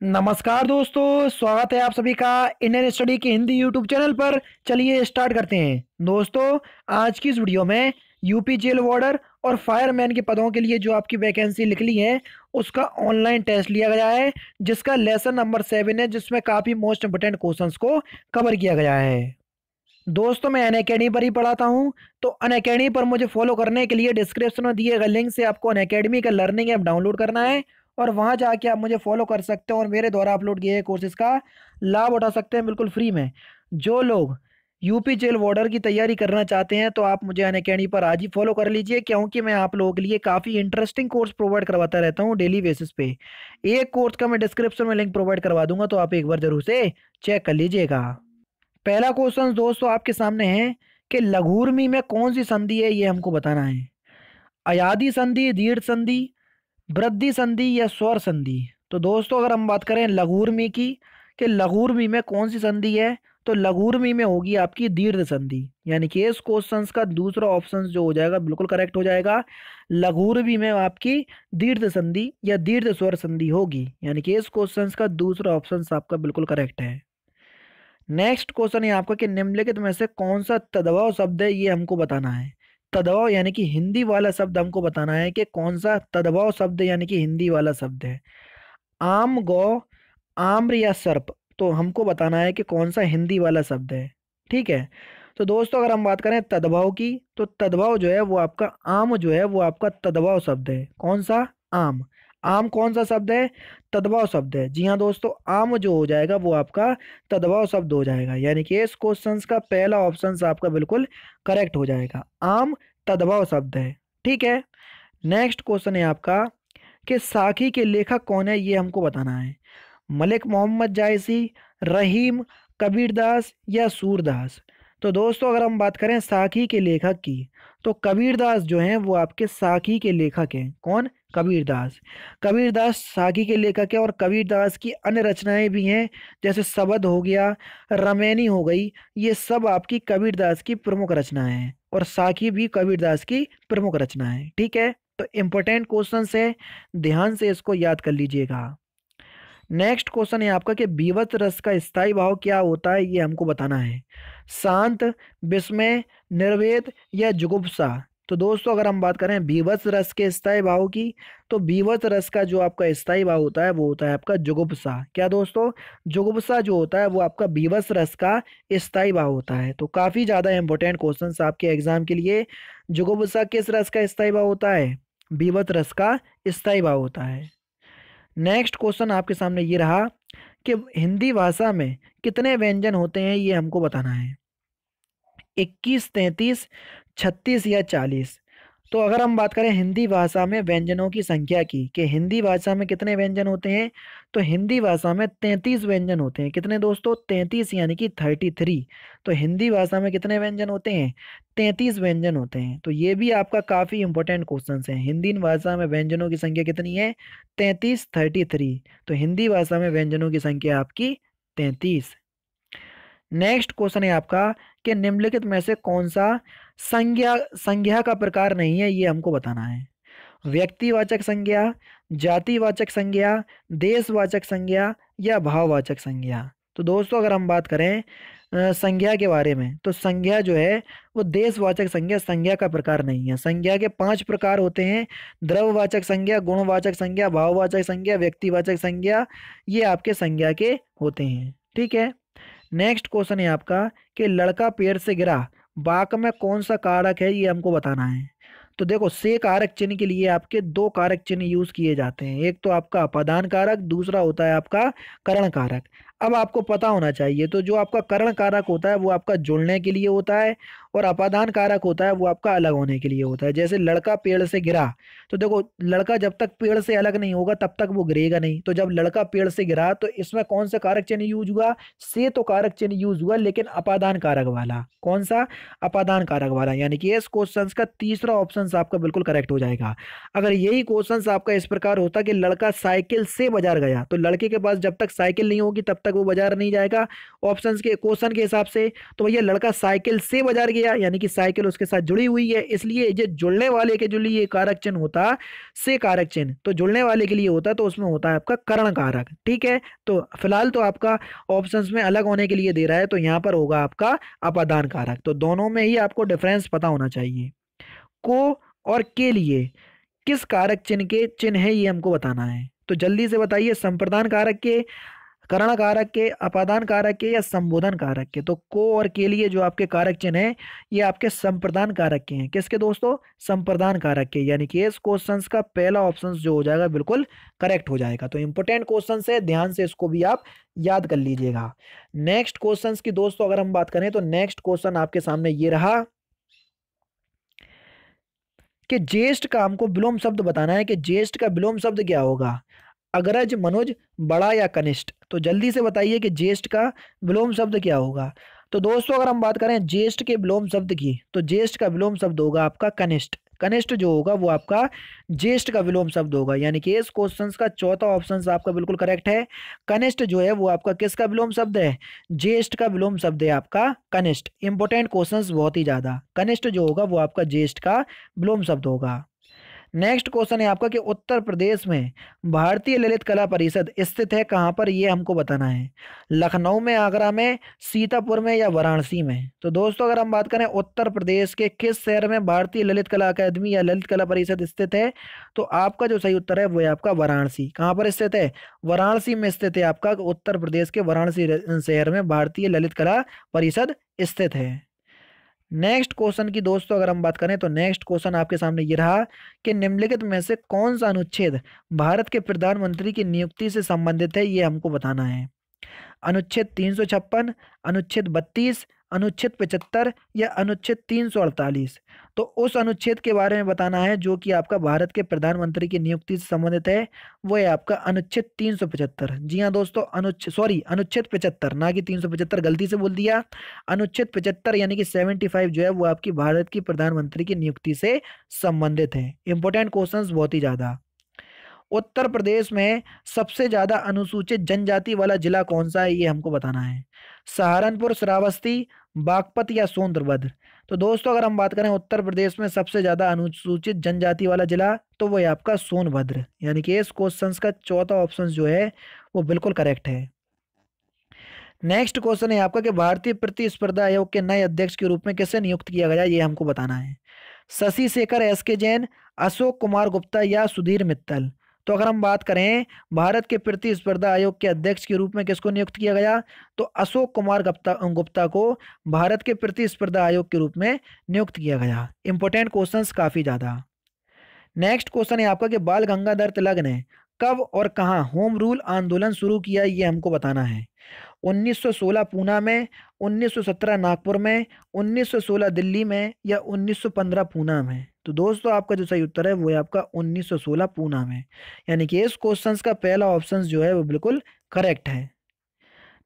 नमस्कार दोस्तों, स्वागत है आप सभी का इंडियन स्टडी के हिंदी यूट्यूब चैनल पर। चलिए स्टार्ट करते हैं। दोस्तों, आज की इस वीडियो में यूपी जेल वार्डर और फायरमैन के पदों के लिए जो आपकी वैकेंसी निकली है उसका ऑनलाइन टेस्ट लिया गया है, जिसका लेसन नंबर 7 है, जिसमें काफ़ी मोस्ट इंपोर्टेंट क्वेश्चंस को कवर किया गया है। दोस्तों, मैं अनअकैडमी पर ही पढ़ाता हूँ, तो अनअकैडमी पर मुझे फॉलो करने के लिए डिस्क्रिप्शन में दिए गए लिंक से आपको अनअकैडमी का लर्निंग ऐप डाउनलोड करना है और वहाँ जाके आप मुझे फॉलो कर सकते हो और मेरे द्वारा अपलोड किए गए कोर्सेज का लाभ उठा सकते हैं बिल्कुल फ्री में। जो लोग यूपी जेल वार्डर की तैयारी करना चाहते हैं तो आप मुझे अनअकैडमी पर आज ही फॉलो कर लीजिए, क्योंकि मैं आप लोगों के लिए काफ़ी इंटरेस्टिंग कोर्स प्रोवाइड करवाता रहता हूँ डेली बेसिस पे। एक कोर्स का मैं डिस्क्रिप्शन में लिंक प्रोवाइड करवा दूंगा, तो आप एक बार जरूर से चेक कर लीजिएगा। पहला क्वेश्चन दोस्तों आपके सामने है कि लघुर्मी में कौन सी संधि है, ये हमको बताना है। अयादी संधि, दीर्घ संधि, वृद्धि संधि या स्वर संधि। तो दोस्तों, अगर हम बात करें लघुर्मी की कि लघुर्मी में कौन सी संधि है, तो लघुर्मी में होगी आपकी दीर्घ संधि। यानी कि इस क्वेश्चन का दूसरा ऑप्शन जो हो जाएगा बिल्कुल करेक्ट हो जाएगा। लघुर्मी में आपकी दीर्घ संधि या दीर्घ स्वर संधि होगी, यानी कि इस क्वेश्चन का दूसरा ऑप्शन आपका बिल्कुल करेक्ट है। नेक्स्ट क्वेश्चन है आपका कि निम्नलिखित में से कौन सा तद्भव शब्द है, ये हमको बताना है। तद्भव यानी कि हिंदी वाला शब्द हमको बताना है कि कौन सा तद्भव शब्द यानी कि हिंदी वाला शब्द है। आम, गौ, आम्र या सर्प। तो हमको बताना है कि कौन सा हिंदी वाला शब्द है। ठीक है। तो दोस्तों, अगर हम बात करें तद्भव की, तो तद्भव जो है वो आपका आम जो है वो आपका तद्भव शब्द है। कौन सा? आम। आम कौन सा शब्द है? तद्भव शब्द है। जी हाँ दोस्तों, आम जो हो जाएगा वो आपका तद्भव शब्द हो जाएगा, यानी कि इस क्वेश्चन का पहला ऑप्शन आपका बिल्कुल करेक्ट हो जाएगा। आम तद्भव शब्द है। ठीक है। नेक्स्ट क्वेश्चन है आपका कि साखी के लेखक कौन है, ये हमको बताना है। मलिक मोहम्मद जायसी, रहीम, कबीरदास या सूरदास। तो दोस्तों, अगर हम बात करें साखी के लेखक की, तो कबीरदास जो हैं वो आपके साखी के लेखक हैं। कौन? कबीरदास। कबीरदास साखी के लेखक है और कबीरदास की अन्य रचनाएं भी हैं, जैसे सबद हो गया, रमैनी हो गई। ये सब आपकी कबीरदास की प्रमुख रचनाएं हैं और साखी भी कबीरदास की प्रमुख रचना है। ठीक है। तो इम्पोर्टेंट क्वेश्चन है, ध्यान से इसको याद कर लीजिएगा। नेक्स्ट क्वेश्चन है आपका कि बीभत्स रस का स्थायी भाव क्या होता है, ये हमको बताना है। शांत, विस्मय, निर्वेद या जुगुप्सा। तो दोस्तों, अगर हम बात करें बीभत्स रस के स्थायी भाव की, तो बीभत्स रस का जो आपका स्थायी भाव होता है वो होता है आपका जुगुप्सा। क्या दोस्तों? जुगुप्सा जो होता है वो आपका बीभत्स रस का स्थायी भाव होता है। तो काफी ज्यादा इंपॉर्टेंट क्वेश्चन आपके एग्जाम के लिए। जुगुप्सा किस रस का स्थायी भाव होता है? बीभत्स रस का स्थायी भाव होता है। नेक्स्ट क्वेश्चन आपके सामने ये रहा कि हिंदी भाषा में कितने व्यंजन होते हैं, ये हमको बताना है। 21, 33, 36 या 40। तो अगर हम बात करें हिंदी भाषा में व्यंजनों की संख्या की कि हिंदी भाषा में कितने व्यंजन होते हैं, तो हिंदी भाषा में 33 व्यंजन होते हैं। कितने दोस्तों? 33 यानी कि 33। तो हिंदी भाषा में कितने व्यंजन होते हैं? 33 व्यंजन होते हैं। तो ये भी आपका काफी इंपॉर्टेंट क्वेश्चन है। हिंदी भाषा में व्यंजनों की संख्या कितनी है? 33, 33। तो हिंदी भाषा में व्यंजनों की संख्या आपकी 33। नेक्स्ट क्वेश्चन है आपका कि निम्नलिखित में से कौन सा संज्ञा संज्ञा का प्रकार नहीं है, ये हमको बताना है। व्यक्तिवाचक संज्ञा, जातिवाचक संज्ञा, देशवाचक संज्ञा या भाववाचक संज्ञा। तो दोस्तों, अगर हम बात करें संज्ञा के बारे में, तो संज्ञा जो है वो देशवाचक संज्ञा संज्ञा का प्रकार नहीं है। संज्ञा के 5 प्रकार होते हैं। द्रव्यवाचक संज्ञा, गुणवाचक संज्ञा, भाववाचक संज्ञा, व्यक्तिवाचक संज्ञा। ये आपके संज्ञा के होते हैं। ठीक है। नेक्स्ट क्वेश्चन है आपका कि लड़का पेड़ से गिरा, वाक्य में कौन सा कारक है, ये हमको बताना है। तो देखो, से कारक चिन्ह के लिए आपके 2 कारक चिन्ह यूज किए जाते हैं। एक तो आपका अपादान कारक, दूसरा होता है आपका करण कारक। अब आपको पता होना चाहिए, तो जो आपका करण कारक होता है वो आपका जुड़ने के लिए होता है और अपादान कारक होता है वो आपका अलग होने के लिए होता है। जैसे लड़का पेड़ से गिरा, तो देखो लड़का जब तक पेड़ से अलग नहीं होगा तब तक वो गिरेगा नहीं। तो जब लड़का पेड़ से गिरा तो इसमें कौन सा कारक चिन्ह यूज हुआ? से तो कारक चिन्ह यूज हुआ, लेकिन अपादान कारक वाला। कौन सा? अपादान कारक वाला। यानी कि इस क्वेश्चन का तीसरा ऑप्शन आपका बिल्कुल करेक्ट हो जाएगा। अगर यही क्वेश्चन आपका इस प्रकार होता कि लड़का साइकिल से बाजार गया, तो लड़के के पास जब तक साइकिल नहीं होगी तब तक वो बाजार नहीं जाएगा ऑप्शंस के क्वेश्चन के हिसाब से। तो भैया लड़का साइकिल से बाजार गया, यानी कि साइकिल उसके साथ जुड़ी हुई है, इसलिए जो जुड़ने वाले के जो लिए कारक चिन्ह होता से कारक चिन्ह, तो जुड़ने वाले के लिए होता तो उसमें होता है आपका करण कारक। ठीक है, तो फिलहाल तो आपका ऑप्शंस में अलग होने के लिए दे रहा है, तो यहाँ पर होगा आपका अपादान कारक। तो दोनों में ही आपको डिफरेंस पता होना चाहिए। को और के लिए किस कारक चिन्ह के चिन्ह है ये हमको बताना है। तो जल्दी से बताइए, संप्रदान कारक के, करण कारक के, अपादान कारक के या संबोधन कारक के। तो को और के लिए जो आपके कारक चिन्ह है ये आपके संप्रदान कारक के हैं। किसके दोस्तों? संप्रदान कारक के, यानी कि इस क्वेश्चन का पहला ऑप्शन जो हो जाएगा बिल्कुल करेक्ट हो जाएगा। तो इंपोर्टेंट क्वेश्चन है, ध्यान से इसको भी आप याद कर लीजिएगा। नेक्स्ट क्वेश्चन की दोस्तों अगर हम बात करें तो नेक्स्ट क्वेश्चन आपके सामने ये रहा कि ज्येष्ठ का हमको विलोम शब्द बताना है कि ज्येष्ठ का विलोम शब्द क्या होगा, अग्रज, मनुज, बड़ा या कनिष्ठ। तो जल्दी से बताइए कि ज्येष्ठ का विलोम शब्द क्या होगा। तो दोस्तों अगर हम बात करें ज्येष्ठ के विलोम शब्द की, तो ज्येष्ठ का विलोम शब्द होगा आपका कनिष्ठ। कनिष्ठ जो होगा वो आपका ज्येष्ठ का विलोम शब्द होगा, यानी कि इस क्वेश्चन का चौथा ऑप्शन आपका बिल्कुल करेक्ट है। कनिष्ठ जो है वो आपका किसका विलोम शब्द है? ज्येष्ठ का विलोम शब्द है आपका कनिष्ठ। इंपोर्टेंट क्वेश्चंस बहुत ही ज्यादा, कनिष्ठ जो होगा वो आपका ज्येष्ठ का विलोम शब्द होगा। नेक्स्ट क्वेश्चन है आपका कि उत्तर प्रदेश में भारतीय ललित कला परिषद स्थित है कहाँ पर, ये हमको बताना है। लखनऊ में, आगरा में, सीतापुर में या वाराणसी में। तो दोस्तों अगर हम बात करें उत्तर प्रदेश के किस शहर में भारतीय ललित कला अकादमी या ललित कला परिषद स्थित है, तो आपका जो सही उत्तर है वो है आपका वाराणसी। कहाँ पर स्थित है? वाराणसी में स्थित है आपका, उत्तर प्रदेश के वाराणसी शहर में भारतीय ललित कला परिषद स्थित है। नेक्स्ट क्वेश्चन की दोस्तों अगर हम बात करें तो नेक्स्ट क्वेश्चन आपके सामने ये रहा कि निम्नलिखित में से कौन सा अनुच्छेद भारत के प्रधानमंत्री की नियुक्ति से संबंधित है, ये हमको बताना है। अनुच्छेद 356, अनुच्छेद 32, अनुच्छेद 75 या अनुच्छेद 348। तो उस अनुच्छेद के बारे में बताना है जो कि आपका भारत के प्रधानमंत्री की नियुक्ति से संबंधित है, वो है आपका अनुच्छेद 375। जी हाँ दोस्तों, अनुच्छेद 75, ना कि 375, गलती से बोल दिया। अनुच्छेद 75 यानी कि 75 जो है वो आपकी भारत की प्रधानमंत्री की नियुक्ति से संबंधित है। इंपोर्टेंट क्वेश्चंस बहुत ही ज्यादा। उत्तर प्रदेश में सबसे ज्यादा अनुसूचित जनजाति वाला जिला कौन सा है, ये हमको बताना है। सहारनपुर, श्रावस्ती, बागपत या सोनभद्र। तो दोस्तों अगर हम बात करें उत्तर प्रदेश में सबसे ज्यादा अनुसूचित जनजाति वाला जिला, तो वो है आपका सोनभद्र, यानी कि इस क्वेश्चन का चौथा ऑप्शन जो है वो बिल्कुल करेक्ट है। नेक्स्ट क्वेश्चन है आपका कि भारतीय प्रतिस्पर्धा आयोग के नए अध्यक्ष के रूप में किसे नियुक्त किया गया, ये हमको बताना है। शशि शेखर एस के जैन, अशोक कुमार गुप्ता या सुधीर मित्तल। तो अगर हम बात करें भारत के प्रतिस्पर्धा आयोग के अध्यक्ष के रूप में किसको नियुक्त किया गया, तो अशोक कुमार गुप्ता को भारत के प्रतिस्पर्धा आयोग के रूप में नियुक्त किया गया। इंपोर्टेंट क्वेश्चंस काफी ज्यादा। नेक्स्ट क्वेश्चन है आपका कि बाल गंगाधर तिलक ने कब और कहां होम रूल आंदोलन शुरू किया, ये हमको बताना है। 1916 पूना में, 1917 नागपुर में, 1916 दिल्ली में या 1915 पूना में। तो दोस्तों आपका जो सही उत्तर है वो है आपका 1916 पूना में, यानी कि इस क्वेश्चन का पहला ऑप्शन जो है वो बिल्कुल करेक्ट है।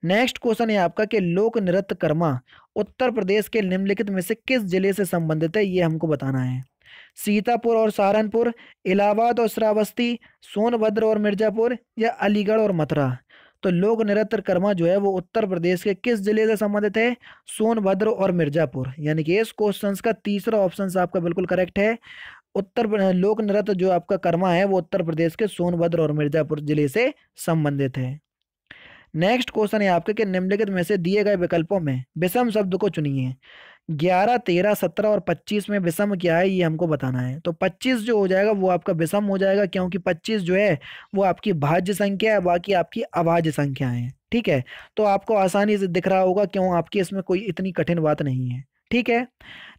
नेक्स्ट क्वेश्चन है आपका कि लोक नृत्य कर्मा उत्तर प्रदेश के निम्नलिखित में से किस जिले से संबंधित है, ये हमको बताना है। सीतापुर और सहारनपुर, इलाहाबाद और श्रावस्ती, सोनभद्र और मिर्जापुर या अलीगढ़ और मथुरा। तो लोक नृत्य कर्मा जो है वो उत्तर प्रदेश के किस जिले से संबंधित है? सोनभद्र और मिर्जापुर, यानी कि इस क्वेश्चन का तीसरा ऑप्शन आपका बिल्कुल करेक्ट है। लोक नृत्य जो आपका कर्मा है वो उत्तर प्रदेश के सोनभद्र और मिर्जापुर जिले से संबंधित है। नेक्स्ट क्वेश्चन है आपके कि निम्नलिखित में से दिए गए विकल्पों में विषम शब्द को चुनिए। 11, 13, 17 और 25 में विषम क्या है, ये हमको बताना है। तो 25 जो हो जाएगा वो आपका विषम हो जाएगा, क्योंकि 25 जो है वो आपकी भाज्य संख्या है, बाकी आपकी अभाज्य संख्या है। ठीक है, तो आपको आसानी से दिख रहा होगा, क्यों आपकी इसमें कोई इतनी कठिन बात नहीं है। ठीक है,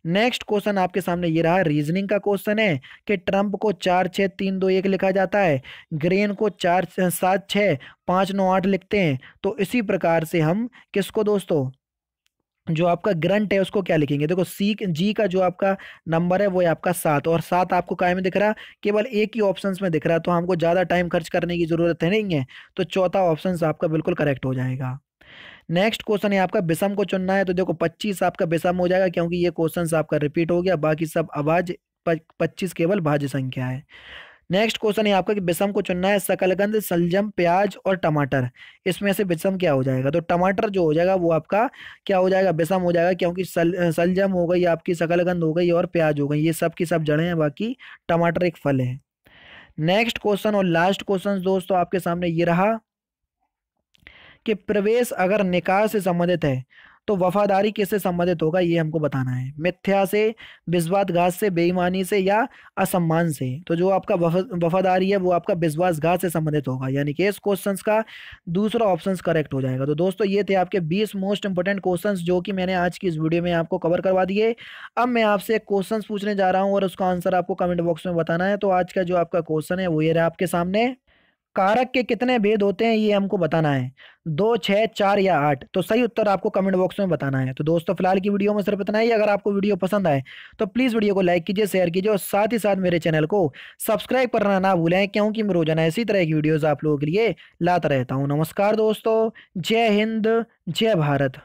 नेक्स्ट क्वेश्चन आपके सामने ये रहा, रीजनिंग का क्वेश्चन है कि ट्रम्प को 4, 6, 3, 2, 1 लिखा जाता है, ग्रेन को 4, 7, 6, 5, 9, 8 लिखते हैं। तो इसी प्रकार से हम किसको दोस्तों, जो आपका ग्रंट है उसको क्या लिखेंगे। देखो जी का जो आपका नंबर है वो है आपका 7, और 7 आपको काय में दिख रहा, केवल एक ही ऑप्शन में दिख रहा है, तो हमको ज्यादा टाइम खर्च करने की जरूरत है नहीं है। तो चौथा ऑप्शन आपका बिल्कुल करेक्ट हो जाएगा। नेक्स्ट क्वेश्चन है आपका विषम को चुनना है। तो देखो 25 आपका विषम हो जाएगा, क्योंकि ये क्वेश्चन आपका रिपीट हो गया, बाकी सब अभाज्य, 25 केवल भाज्य संख्या है। नेक्स्ट क्वेश्चन है आपका कि विषम को चुनना है, शकलकंद, शलजम, प्याज और टमाटर, इसमें से विषम क्या हो जाएगा? तो टमाटर जो हो जाएगा वो आपका क्या हो जाएगा? विषम हो जाएगा, क्योंकि शलजम हो गई आपकी, शकलकंद हो गई और प्याज हो गई, ये सब की सब जड़ें हैं, बाकी टमाटर एक फल है। नेक्स्ट क्वेश्चन और लास्ट क्वेश्चन दोस्तों आपके सामने ये रहा कि प्रवेश अगर निकाह से संबंधित है तो वफादारी किससे संबंधित होगा, ये हमको बताना है। मिथ्या से, विश्वासघात से, बेईमानी से या असम्मान से? तो जो आपका वफादारी है वो आपका विश्वासघात से संबंधित होगा, यानी कि इस क्वेश्चंस का दूसरा ऑप्शन करेक्ट हो जाएगा। तो दोस्तों ये थे आपके 20 मोस्ट इंपोर्टेंट क्वेश्चंस जो कि मैंने आज की इस वीडियो में आपको कवर करवा दिए। अब मैं आपसे एक क्वेश्चन पूछने जा रहा हूँ और उसका आंसर आपको कमेंट बॉक्स में बताना है। तो आज का जो आपका क्वेश्चन है वो ये रहा आपके सामने, कारक के कितने भेद होते हैं ये हमको बताना है, 2, 6, 4 या 8? तो सही उत्तर आपको कमेंट बॉक्स में बताना है। तो दोस्तों फिलहाल की वीडियो में सिर्फ इतना ही। अगर आपको वीडियो पसंद आए तो प्लीज़ वीडियो को लाइक कीजिए, शेयर कीजिए और साथ ही साथ मेरे चैनल को सब्सक्राइब करना ना भूलें, क्योंकि मैं रोजाना इसी तरह की वीडियोज़ आप लोगों के लिए लाता रहता हूँ। नमस्कार दोस्तों, जय हिंद, जय भारत।